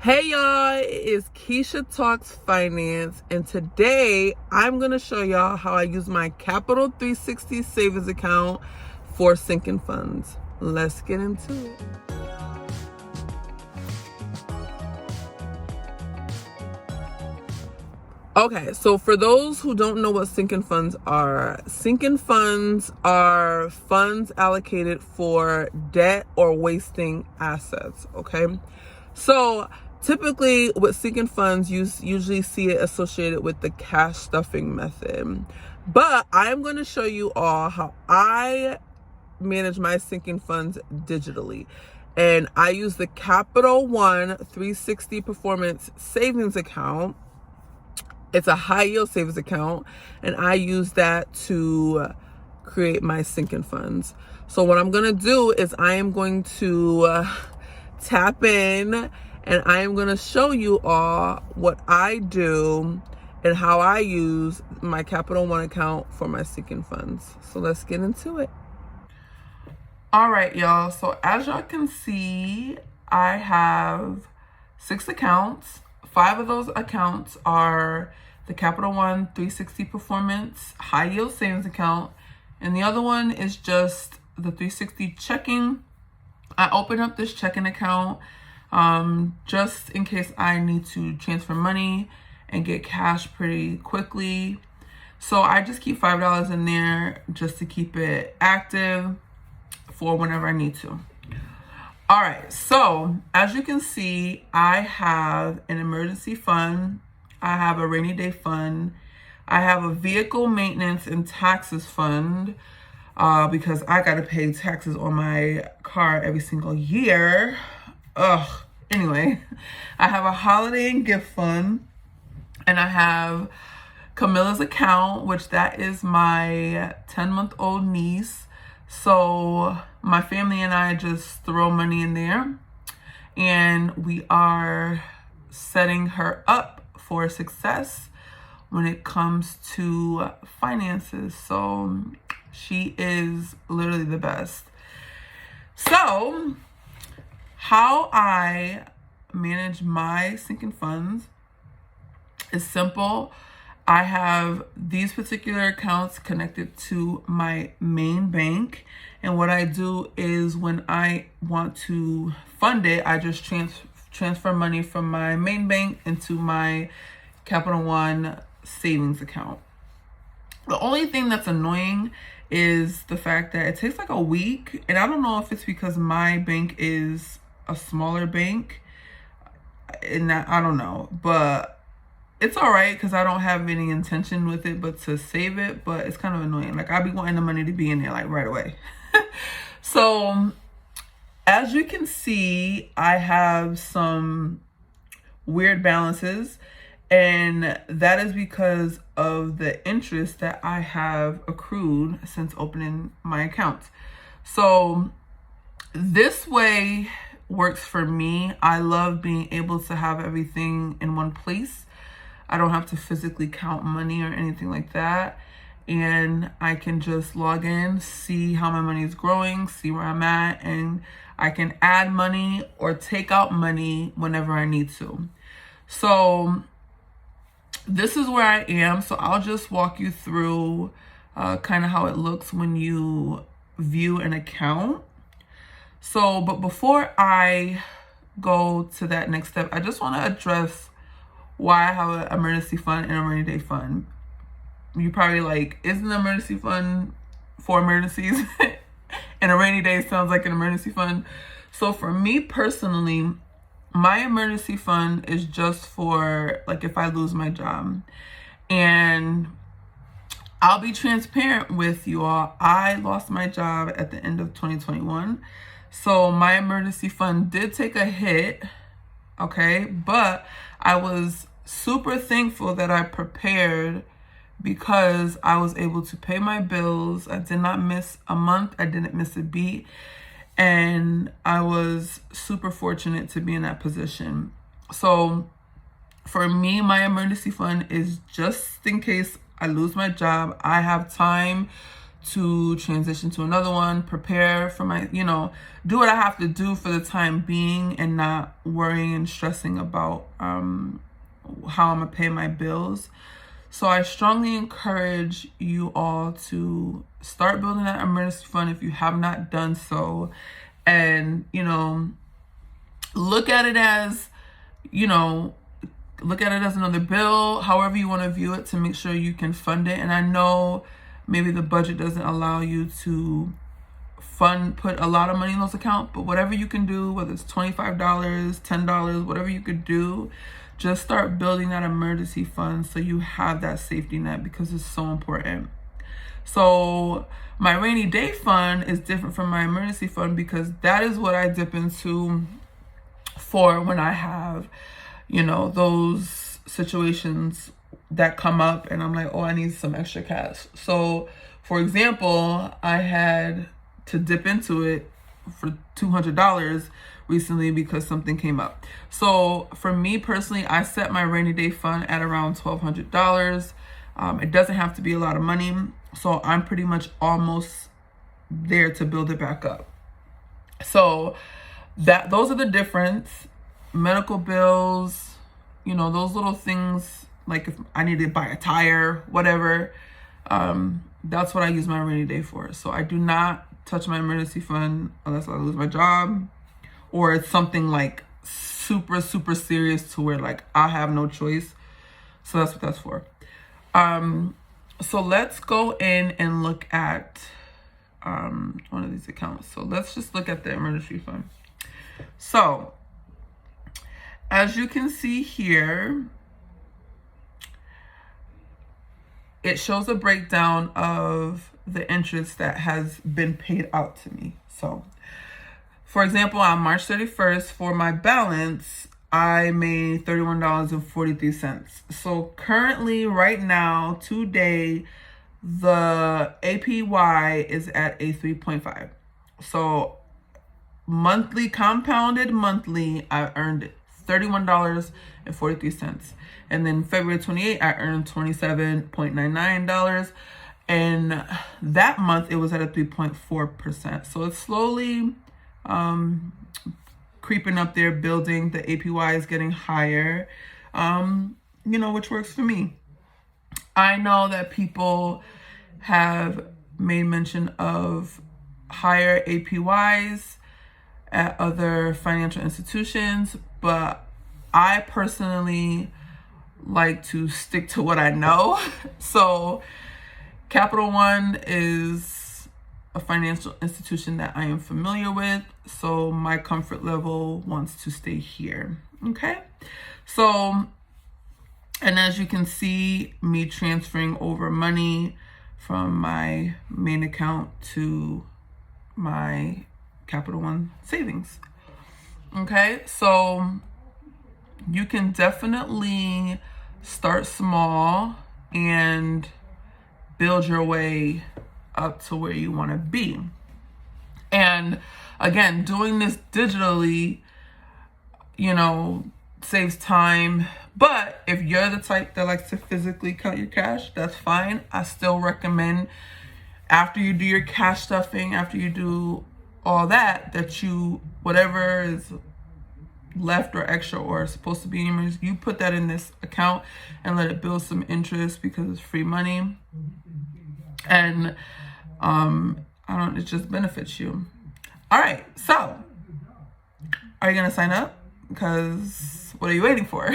Hey y'all, it is Keisha Talks Finance, and today I'm going to show y'all how I use my Capital 360 savings account for sinking funds. Let's get into it. Okay, so for those who don't know what sinking funds are funds allocated for debt or wasting assets, okay? So typically with sinking funds, you usually see it associated with the cash stuffing method. But I'm going to show you all how I manage my sinking funds digitally. And I use the Capital One 360 Performance Savings Account. It's a high yield savings account, and I use that to create my sinking funds. So what I'm going to do is I am going to tap in, and I am going to show you all what I do and how I use my Capital One account for my sinking funds. So let's get into it. All right, y'all. So as y'all can see, I have 6 accounts. 5 of those accounts are the Capital One 360 Performance High Yield Savings Account, and the other one is just the 360 Checking. I opened up this checking account just in case I need to transfer money and get cash pretty quickly. So I just keep $5 in there just to keep it active for whenever I need to. All right, so as you can see, I have an emergency fund, I have a rainy day fund, I have a vehicle maintenance and taxes fund because I got to pay taxes on my car every single year. Anyway, I have a holiday and gift fund, and I have Camilla's account, which that is my 10-month-old niece. So my family and I just throw money in there, and we are setting her up for success when it comes to finances. So she is literally the best. So how I manage my sinking funds is simple. I have these particular accounts connected to my main bank. And what I do is when I want to fund it, I just transfer money from my main bank into my Capital One savings account. The only thing that's annoying is the fact that it takes like a week. And I don't know if it's because my bank is a smaller bank. And I don't know. But it's all right because I don't have any intention with it but to save it. But it's kind of annoying. Like, I be wanting the money to be in there like right away. So as you can see, I have some weird balances, and that is because of the interest that I have accrued since opening my account. So this way works for me. I love being able to have everything in one place. I don't have to physically count money or anything like that. And I can just log in, see how my money is growing, see where I'm at, and I can add money or take out money whenever I need to. So this is where I am. So I'll just walk you through kind of how it looks when you view an account. So, but before I go to that next step, I just want to address why I have an emergency fund and a rainy day fund. You probably like, isn't an emergency fund for emergencies? And a rainy day sounds like an emergency fund. So for me personally, my emergency fund is just for like if I lose my job. And I'll be transparent with you all. I lost my job at the end of 2021. So my emergency fund did take a hit, okay? But I was super thankful that I prepared because I was able to pay my bills. I did not miss a month. I didn't miss a beat. And I was super fortunate to be in that position. So for me, my emergency fund is just in case I lose my job. I have time to transition to another one, prepare for my, do what I have to do for the time being and not worrying and stressing about how I'm gonna pay my bills. So I strongly encourage you all to start building that emergency fund if you have not done so. And, look at it as, another bill, however you want to view it, to make sure you can fund it. And I know maybe the budget doesn't allow you to put a lot of money in those accounts, but whatever you can do, whether it's $25, $10, whatever you could do, just start building that emergency fund so you have that safety net, because it's so important. So my rainy day fund is different from my emergency fund, because that is what I dip into for when I have, those situations that come up and I'm like, oh, I need some extra cash. So for example, I had to dip into it for $200 recently because something came up. So for me personally, I set my rainy day fund at around $1,200. It doesn't have to be a lot of money. So I'm pretty much almost there to build it back up. So those are the difference. Medical bills, those little things, like if I need to buy a tire, whatever, that's what I use my rainy day for. So I do not touch my emergency fund unless I lose my job, or it's something like super, super serious to where like I have no choice. So that's what that's for. So let's go in and look at one of these accounts. So let's just look at the emergency fund. So as you can see here, it shows a breakdown of the interest that has been paid out to me. So for example, on March 31st, for my balance, I made $31.43. So currently, right now, today, the APY is at a 3.5. So compounded monthly, I earned $31.43. And then February 28th, I earned $27.99. And that month, it was at a 3.4%. So it's slowly creeping up there, building. The APY is getting higher, which works for me. I know that people have made mention of higher APYs at other financial institutions, but I personally like to stick to what I know. So Capital One is a financial institution that I am familiar with, so my comfort level wants to stay here. Okay, so, and as you can see, me transferring over money from my main account to my Capital One savings. Okay, so you can definitely start small and build your way up to where you want to be. And again, doing this digitally, saves time. But if you're the type that likes to physically count your cash, that's fine. I still recommend, after you do your cash stuffing, after you do all that, that you, whatever is left or extra or supposed to be in your emergency, you put that in this account and let it build some interest, because it's free money. And it just benefits you. All right, so are you gonna sign up? Because what are you waiting for?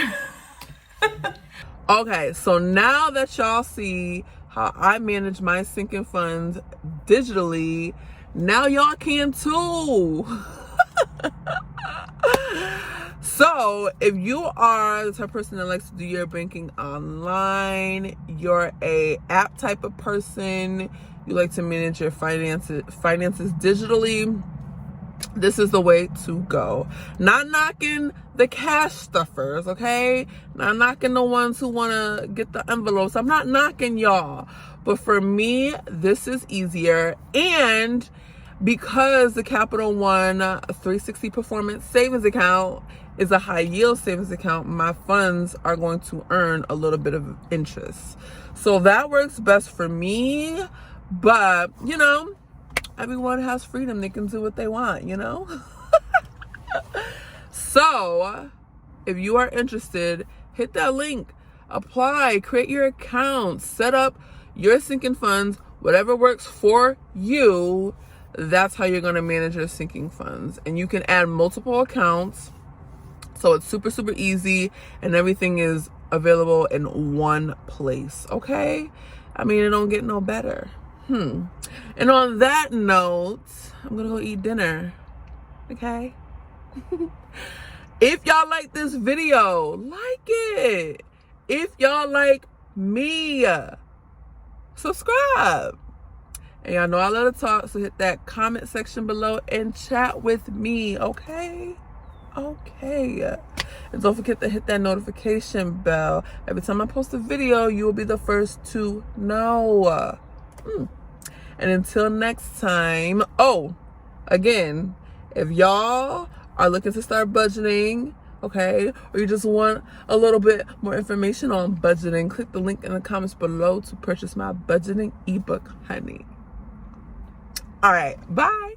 Okay, so now that y'all see how I manage my sinking funds digitally, now y'all can too. So if you are the type of person that likes to do your banking online, you're a app type of person, you like to manage your finances digitally, this is the way to go. Not knocking the cash stuffers, okay? Not knocking the ones who want to get the envelopes. I'm not knocking y'all. But for me, this is easier. And because the Capital One 360 Performance Savings Account is a high yield savings account, my funds are going to earn a little bit of interest. So that works best for me. But, everyone has freedom. They can do what they want, So, if you are interested, hit that link, apply, create your account, set up your sinking funds, whatever works for you. That's how you're going to manage your sinking funds. And you can add multiple accounts. So it's super, super easy, and everything is available in one place. Okay? I mean, it don't get no better. And on that note, I'm going to go eat dinner. Okay? If y'all like this video, like it. If y'all like me, subscribe. And y'all know I love to talk, so hit that comment section below and chat with me, okay? Okay. And don't forget to hit that notification bell. Every time I post a video, you will be the first to know. And until next time, again, if y'all are looking to start budgeting, okay, or you just want a little bit more information on budgeting, click the link in the comments below to purchase my budgeting ebook, honey. All right, bye.